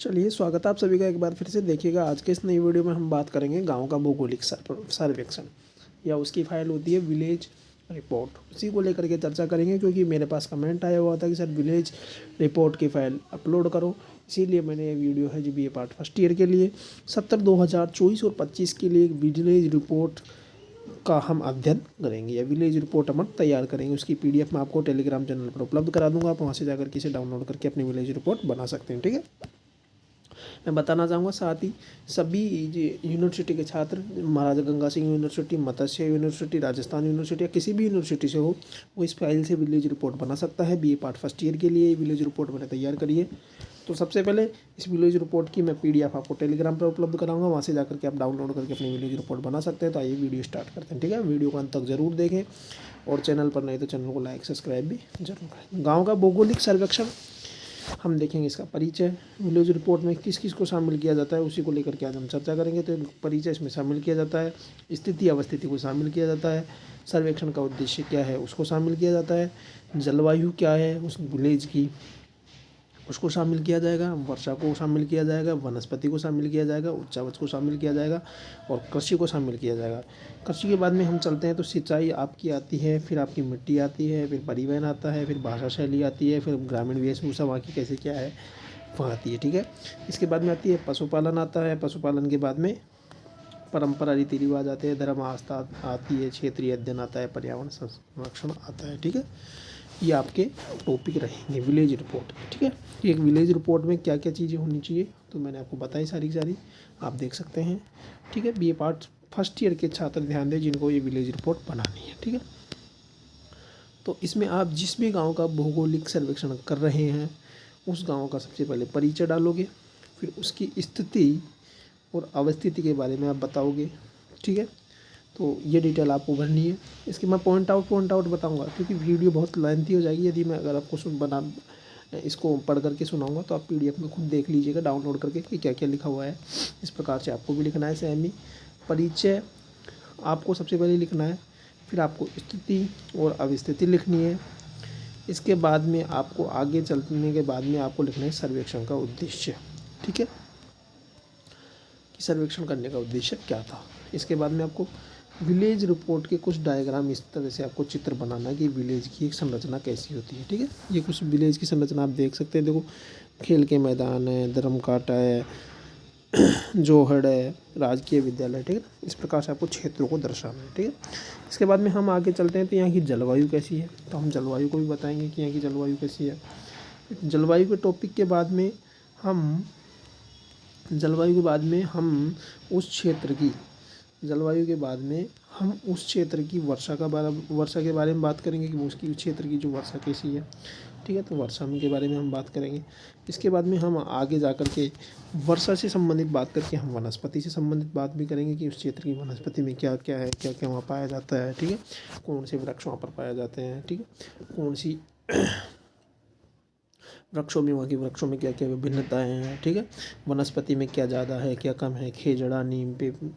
चलिए, स्वागत है आप सभी का एक बार फिर से। देखिएगा, आज के इस नई वीडियो में हम बात करेंगे गांव का भौगोलिक सर्वेक्षण, या उसकी फाइल होती है विलेज रिपोर्ट। उसी को लेकर के चर्चा करेंगे, क्योंकि मेरे पास कमेंट आया हुआ था कि सर विलेज रिपोर्ट की फ़ाइल अपलोड करो। इसीलिए मैंने ये वीडियो है जो BA पार्ट फर्स्ट ईयर के लिए 2024 और 25 के लिए एक विलेज रिपोर्ट का हम अध्ययन करेंगे, या विलेज रिपोर्ट हम तैयार करेंगे। उसकी PDF मैं आपको टेलीग्राम चैनल पर उपलब्ध करा दूंगा। आप वहाँ से जाकर के इसे डाउनलोड करके अपनी विलेज रिपोर्ट बना सकते हैं। ठीक है, मैं बताना चाहूँगा साथ ही सभी यूनिवर्सिटी के छात्र, महाराजा गंगा सिंह यूनिवर्सिटी, मत्स्य यूनिवर्सिटी, राजस्थान यूनिवर्सिटी या किसी भी यूनिवर्सिटी से हो, वो इस फाइल से विलेज रिपोर्ट बना सकता है। BA पार्ट फर्स्ट ईयर के लिए विलेज रिपोर्ट मैंने तैयार करी है। तो सबसे पहले इस विलेज रिपोर्ट की मैं PDF आपको टेलीग्राम पर उपलब्ध कराऊंगा। वहाँ से जाकर के आप डाउनलोड करके अपनी विलेज रिपोर्ट बना सकते हैं। तो आइए वीडियो स्टार्ट करते हैं। ठीक है, वीडियो को अंत तक जरूर देखें, और चैनल पर नहीं तो चैनल को लाइक सब्सक्राइब भी जरूर करें। गाँव का भौगोलिक सर्वेक्षण हम देखेंगे। इसका परिचय, विलेज रिपोर्ट में किस किस को शामिल किया जाता है, उसी को लेकर के आज हम चर्चा करेंगे। तो परिचय इसमें शामिल किया जाता है, स्थिति अवस्थिति को शामिल किया जाता है, सर्वेक्षण का उद्देश्य क्या है उसको शामिल किया जाता है, जलवायु क्या है उस विलेज की उसको शामिल किया जाएगा, वर्षा को शामिल किया जाएगा, वनस्पति को शामिल किया जाएगा, उच्चावच को शामिल किया जाएगा, और कृषि को शामिल किया जाएगा। कृषि के बाद में हम चलते हैं तो सिंचाई आपकी आती है, फिर आपकी मिट्टी आती है, फिर परिवहन आता है, फिर भाषा शैली आती है, फिर ग्रामीण वेशभूषा वहाँ की कैसे क्या है वहाँ आती है। ठीक है, इसके बाद में आती है पशुपालन आता है। पशुपालन के बाद में परंपरा रीति रिवाज आते हैं, धर्म आस्था आती है, क्षेत्रीय अध्ययन आता है, पर्यावरण संरक्षण आता है। ठीक है, ये आपके टॉपिक रहेंगे विलेज रिपोर्ट। ठीक है, एक विलेज रिपोर्ट में क्या क्या चीज़ें होनी चाहिए तो मैंने आपको बताई सारी सारी, आप देख सकते हैं। ठीक है, BA पार्ट फर्स्ट ईयर के छात्र ध्यान दें जिनको ये विलेज रिपोर्ट बनानी है। ठीक है, तो इसमें आप जिस भी गांव का भौगोलिक सर्वेक्षण कर रहे हैं उस गांव का सबसे पहले परिचय डालोगे, फिर उसकी स्थिति और अवस्थिति के बारे में आप बताओगे। ठीक है, तो ये डिटेल आपको भरनी है। इसके मैं पॉइंट आउट बताऊंगा, क्योंकि वीडियो बहुत लेंथी हो जाएगी यदि मैं अगर आपको इसको पढ़ करके सुनाऊंगा। तो आप PDF में खुद देख लीजिएगा डाउनलोड करके कि क्या क्या लिखा हुआ है। इस प्रकार से आपको भी लिखना है। सेम ही परिचय आपको सबसे पहले लिखना है, फिर आपको स्थिति और अवस्थिति लिखनी है। इसके बाद में आपको आगे चलने के बाद में आपको लिखना है सर्वेक्षण का उद्देश्य। ठीक है, कि सर्वेक्षण करने का उद्देश्य क्या था। इसके बाद में आपको विलेज रिपोर्ट के कुछ डायग्राम, इस तरह से आपको चित्र बनाना है कि विलेज की एक संरचना कैसी होती है। ठीक है, ये कुछ विलेज की संरचना आप देख सकते हैं। देखो, खेल के मैदान है, धर्मकाटा है, जोहड़ है, राजकीय विद्यालय। ठीक है, इस प्रकार से आपको क्षेत्रों को दर्शाना है। ठीक है, इसके बाद में हम आगे चलते हैं तो यहाँ की जलवायु कैसी है, तो हम जलवायु को भी बताएंगे कि यहाँ की जलवायु कैसी है। जलवायु के टॉपिक के बाद में हम उस क्षेत्र की जलवायु के बाद में हम उस क्षेत्र की वर्षा के बारे में बात करेंगे कि उसकी क्षेत्र की जो वर्षा कैसी है। ठीक है, तो वर्षा के बारे में हम बात करेंगे। इसके बाद में हम आगे जा कर के वर्षा से संबंधित बात करके हम वनस्पति से संबंधित बात भी करेंगे कि उस क्षेत्र की वनस्पति में क्या क्या है, क्या क्या वहाँ पाया जाता है। ठीक है, कौन से वृक्ष वहाँ पर पाए जाते हैं। ठीक है, कौन सी वृक्षों में क्या क्या विभिन्नताएँ हैं। ठीक है, वनस्पति में क्या ज़्यादा है, क्या कम है, खेजड़ा, नीम,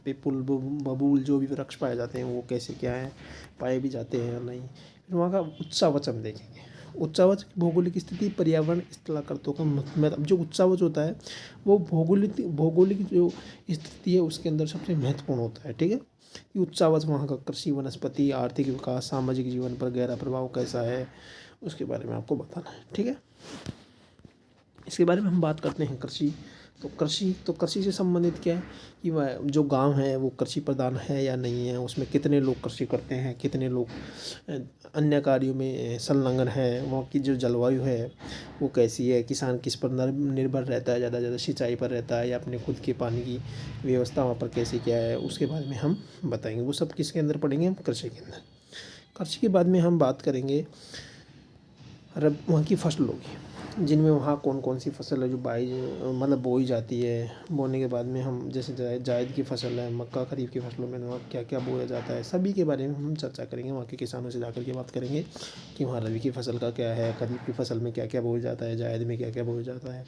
पिपुल, बबूल, जो भी वृक्ष पाए जाते हैं वो कैसे क्या है, पाए भी जाते हैं या नहीं। फिर वहाँ का उच्चावच हम देखेंगे। उच्चावच भौगोलिक स्थिति, पर्यावरण, स्थलाकृतों का मतलब जो उच्चावच होता है वो भौगोलिक जो स्थिति है उसके अंदर सबसे महत्वपूर्ण होता है। ठीक है, कि उच्चावच वहाँ का कृषि, वनस्पति, आर्थिक विकास, सामाजिक जीवन पर गहरा प्रभाव कैसा है उसके बारे में आपको बताना है। ठीक है, इसके बारे में हम बात करते हैं कृषि। तो कृषि से संबंधित क्या है कि वह जो गांव है वो कृषि प्रधान है या नहीं है, उसमें कितने लोग कृषि करते हैं, कितने लोग अन्य कार्यों में संलग्न है, वहाँ की जो जलवायु है वो कैसी है, किसान किस पर निर्भर रहता है, ज़्यादा सिंचाई पर रहता है या अपने खुद के पानी की व्यवस्था वहाँ पर कैसे क्या है, उसके बारे में हम बताएंगे। वो सब किसके अंदर पढ़ेंगे हम, कृषि के अंदर। कृषि के बाद में हम बात करेंगे वहाँ की फसलों की, जिनमें वहाँ कौन कौन सी फसल है जो बोई जाती है। बोने के बाद में हम जैसे जायद की फसल है, मक्का, खरीफ की फसलों में वहाँ क्या क्या बोया जाता है, सभी के बारे में हम चर्चा करेंगे। वहाँ के किसानों से जाकर के बात करेंगे कि वहाँ रबी की फसल का क्या है, खरीफ की फसल में क्या क्या बोया जाता है, जायद में क्या क्या बोया जाता है,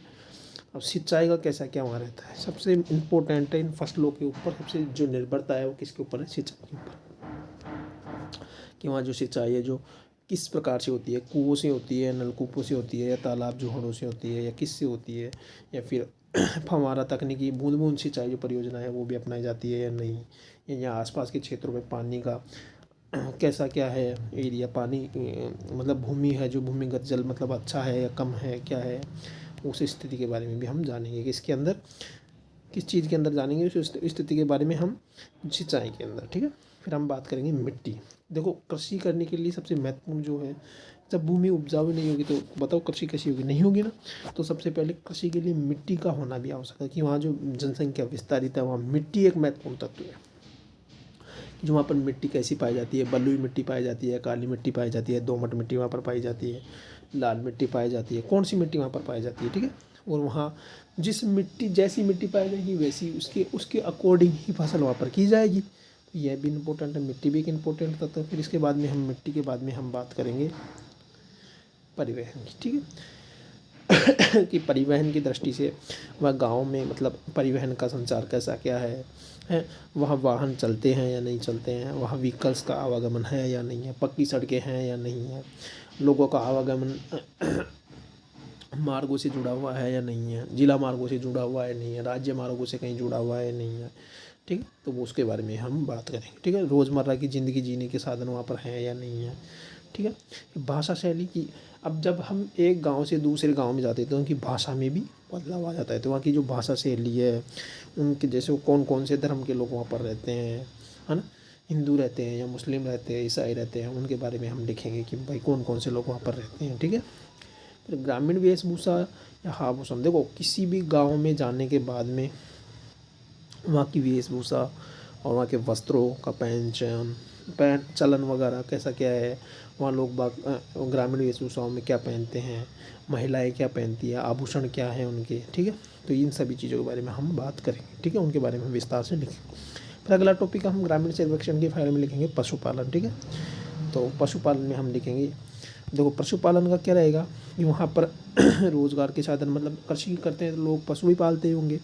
अब सिंचाई का कैसा क्या वहाँ रहता है। सबसे इम्पोर्टेंट है इन फसलों के ऊपर सबसे जो निर्भरता है वो किसके ऊपर है, सिंचाई के ऊपर। कि वहाँ जो सिंचाई है, जो किस प्रकार से होती है, कुओं से होती है, नलकूपों से होती है, या तालाब जोहड़ों से होती है, या किस से होती है, या फिर फव्वारा तकनीकी बूंद बूंद सिंचाई जो परियोजना है वो भी अपनाई जाती है या नहीं, या यहाँ आसपास के क्षेत्रों में पानी का कैसा क्या है एरिया, पानी मतलब भूमि है जो भूमिगत जल मतलब अच्छा है या कम है क्या है, उस स्थिति के बारे में भी हम जानेंगे कि इसके अंदर किस चीज़ के अंदर जानेंगे, उस स्थिति के बारे में हम सिंचाई के अंदर। ठीक है, फिर हम बात करेंगे मिट्टी। देखो कृषि करने के लिए सबसे महत्वपूर्ण जो है, जब भूमि उपजाऊ नहीं होगी तो बताओ कृषि कैसी होगी, नहीं होगी ना। तो सबसे पहले कृषि के लिए मिट्टी का होना भी आवश्यक है कि वहाँ जो जनसंख्या विस्तारित है वहाँ मिट्टी एक महत्वपूर्ण तत्व है। जो वहाँ पर मिट्टी कैसी पाई जाती है, बलुई मिट्टी पाई जाती है, काली मिट्टी पाई जाती है, दोमट मिट्टी वहाँ पर पाई जाती है, लाल मिट्टी पाई जाती है, कौन सी मिट्टी वहाँ पर पाई जाती है। ठीक है, और वहाँ जिस मिट्टी जैसी मिट्टी पाई जाएगी वैसी उसके उसके अकॉर्डिंग ही फसल वहाँ पर की जाएगी। तो यह भी इम्पोर्टेंट है, मिट्टी भी एक इम्पोर्टेंट तत्व है। फिर इसके बाद में हम मिट्टी के बाद में हम बात करेंगे परिवहन की। ठीक है कि परिवहन की दृष्टि से वह गांव में मतलब परिवहन का संचार कैसा क्या है वहाँ वाहन चलते हैं या नहीं चलते हैं, वहाँ व्हीकल्स का आवागमन है या नहीं है, पक्की सड़कें हैं या नहीं है, लोगों का आवागमन मार्गों से जुड़ा हुआ है या नहीं है, जिला मार्गों से जुड़ा हुआ है नहीं है, राज्य मार्गों से कहीं जुड़ा हुआ है नहीं है। ठीक है, तो वो उसके बारे में हम बात करेंगे। ठीक है, रोज़मर्रा की ज़िंदगी जीने के साधन वहाँ पर हैं या नहीं है। ठीक है, भाषा शैली की, अब जब हम एक गांव से दूसरे गांव में जाते हैं तो उनकी भाषा में भी बदलाव आ जाता है। तो वहाँ की जो भाषा शैली है, उनके जैसे कौन कौन से धर्म के लोग वहाँ पर रहते हैं, है ना, हिंदू रहते हैं या मुस्लिम रहते हैं, ईसाई रहते हैं, उनके बारे में हम लिखेंगे कि भाई कौन कौन से लोग वहाँ पर रहते हैं। ठीक है, फिर ग्रामीण वेशभूषा या आभूषण। देखो किसी भी गांव में जाने के बाद में वहाँ की वेशभूषा और वहाँ के वस्त्रों का पहन चलन वगैरह कैसा क्या है, वहाँ लोग ग्रामीण वेशभूषाओं में क्या पहनते हैं, महिलाएं क्या पहनती है, आभूषण क्या है उनके। ठीक है, तो इन सभी चीज़ों के बारे में हम बात करेंगे। ठीक है, उनके बारे में विस्तार से लिखेंगे। फिर अगला टॉपिक हम ग्रामीण सर्वेक्षण के फाइल में लिखेंगे पशुपालन। ठीक है, तो पशुपालन में हम लिखेंगे, देखो पशुपालन का क्या रहेगा कि वहाँ पर रोज़गार के साधन मतलब कृषि करते हैं तो लोग पशु भी पालते होंगे,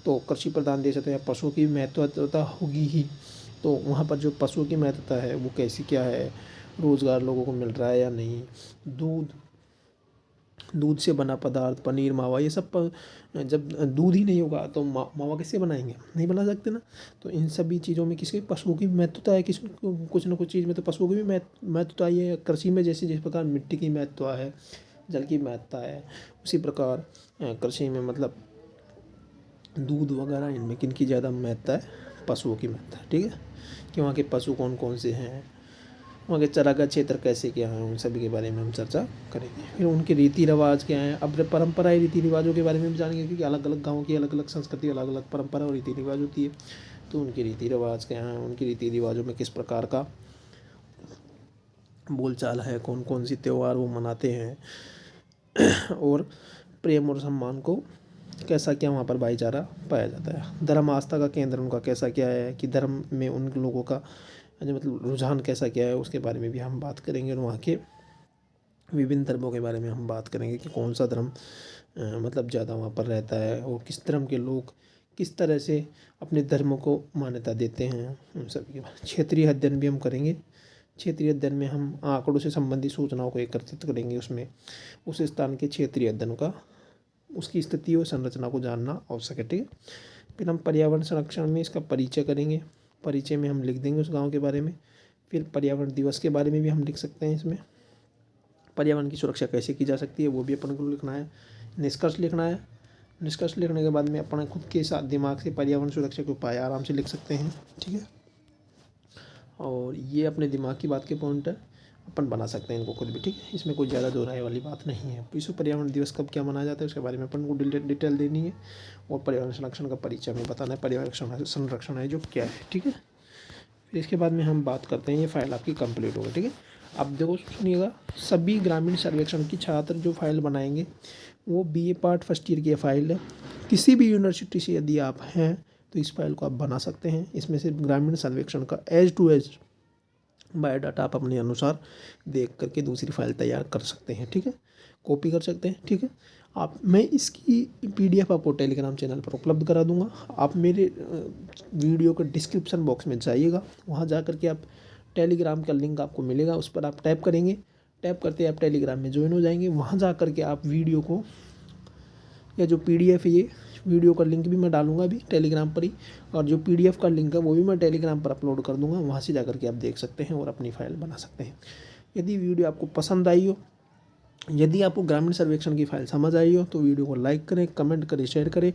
तो कृषि प्रधान देश है तो यहाँ पशुओं की महत्वता होगी ही। तो वहाँ पर जो पशुओं की महत्वता है वो कैसी क्या है, रोज़गार लोगों को मिल रहा है या नहीं, दूध से बना पदार्थ, पनीर, मावा, ये सब जब दूध ही नहीं होगा तो मावा कैसे बनाएंगे, नहीं बना सकते ना। तो इन सभी चीज़ों में किसकी पशुओं की महत्वता है, कुछ न कुछ चीज़ में तो पशुओं की भी महत्वता ही है। कृषि में जैसे जिस प्रकार मिट्टी की महत्वता है, जल की महत्वता है, उसी प्रकार कृषि में मतलब दूध वगैरह इनमें किनकी ज़्यादा महत्वता है, पशुओं की महत्वता है। ठीक है, कि वहाँ के पशु कौन कौन से हैं, वहाँ के चारागाह क्षेत्र कैसे क्या है, उन सभी के बारे में हम चर्चा करेंगे। फिर उनके रीति रिवाज क्या हैं, अब परंपराएं रीति रिवाजों के बारे में भी जानेंगे क्योंकि अलग अलग गाँव की अलग अलग संस्कृति, अलग अलग परंपरा और रीति रिवाज होती है। तो उनके रीति रिवाज क्या हैं, उनकी रीति रिवाजों में किस प्रकार का बोलचाल है, कौन कौन सी त्यौहार वो मनाते हैं और प्रेम और सम्मान को कैसा क्या वहाँ पर भाईचारा पाया जाता है। धर्म आस्था का केंद्र उनका कैसा क्या है कि धर्म में उन लोगों का मतलब रुझान कैसा क्या है, उसके बारे में भी हम बात करेंगे। और वहाँ के विभिन्न धर्मों के बारे में हम बात करेंगे कि कौन सा धर्म मतलब ज़्यादा वहाँ पर रहता है और किस धर्म के लोग किस तरह से अपने धर्म को मान्यता देते हैं, उन सभी के बारे। क्षेत्रीय अध्ययन भी हम करेंगे। क्षेत्रीय अध्ययन में हम आंकड़ों से संबंधित सूचनाओं को एकत्रित करेंगे, उसमें उस स्थान के क्षेत्रीय अध्ययन का उसकी स्थिति और संरचना को जानना आवश्यक है। ठीक है, फिर हम पर्यावरण संरक्षण में इसका परिचय करेंगे, परिचय में हम लिख देंगे उस गांव के बारे में। फिर पर्यावरण दिवस के बारे में भी हम लिख सकते हैं, इसमें पर्यावरण की सुरक्षा कैसे की जा सकती है वो भी अपन को लिखना है। निष्कर्ष लिखना है, निष्कर्ष लिखने के बाद में अपने खुद के साथ दिमाग से पर्यावरण सुरक्षा के उपाय आराम से लिख सकते हैं। ठीक है, और ये अपने दिमाग की बात के पॉइंट अपन बना सकते हैं इनको खुद भी। ठीक है, इसमें कोई ज़्यादा दोहराए वाली बात नहीं है। विश्व पर्यावरण दिवस कब क्या मनाया जाता है उसके बारे में अपन को डिटेल देनी है और पर्यावरण संरक्षण का परिचय हमें बताना है, पर्यावरण संरक्षण है जो क्या है। ठीक है, फिर इसके बाद में हम बात करते हैं, ये फाइल आपकी कंप्लीट होगी। ठीक है, अब देखो सुनिएगा, सभी ग्रामीण सर्वेक्षण की छात्र जो फाइल बनाएंगे वो BA पार्ट फर्स्ट ईयर की फाइल है। किसी भी यूनिवर्सिटी से यदि आप हैं तो इस फाइल को आप बना सकते हैं। इसमें से ग्रामीण सर्वेक्षण का एज टू एज बायोडाटा आप अपने अनुसार देख करके दूसरी फाइल तैयार कर सकते हैं। ठीक है, कॉपी कर सकते हैं। ठीक है, मैं इसकी PDF आपको टेलीग्राम चैनल पर उपलब्ध करा दूंगा। आप मेरे वीडियो के डिस्क्रिप्शन बॉक्स में जाइएगा, वहाँ जा करके आप टेलीग्राम का लिंक आपको मिलेगा, उस पर आप टैप करेंगे, टैप करते आप टेलीग्राम में ज्वाइन हो जाएंगे। वहाँ जा कर के आप वीडियो को या जो PDF है, ये वीडियो का लिंक भी मैं डालूंगा अभी टेलीग्राम पर ही, और जो PDF का लिंक है वो भी मैं टेलीग्राम पर अपलोड कर दूंगा। वहाँ से जा कर के आप देख सकते हैं और अपनी फाइल बना सकते हैं। यदि वीडियो आपको पसंद आई हो, यदि आपको ग्रामीण सर्वेक्षण की फाइल समझ आई हो, तो वीडियो को लाइक करें, कमेंट करें, शेयर करें,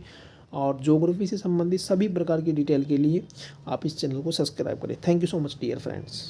और ज्योग्राफी से संबंधित सभी प्रकार की डिटेल के लिए आप इस चैनल को सब्सक्राइब करें। Thank you so much dear friends.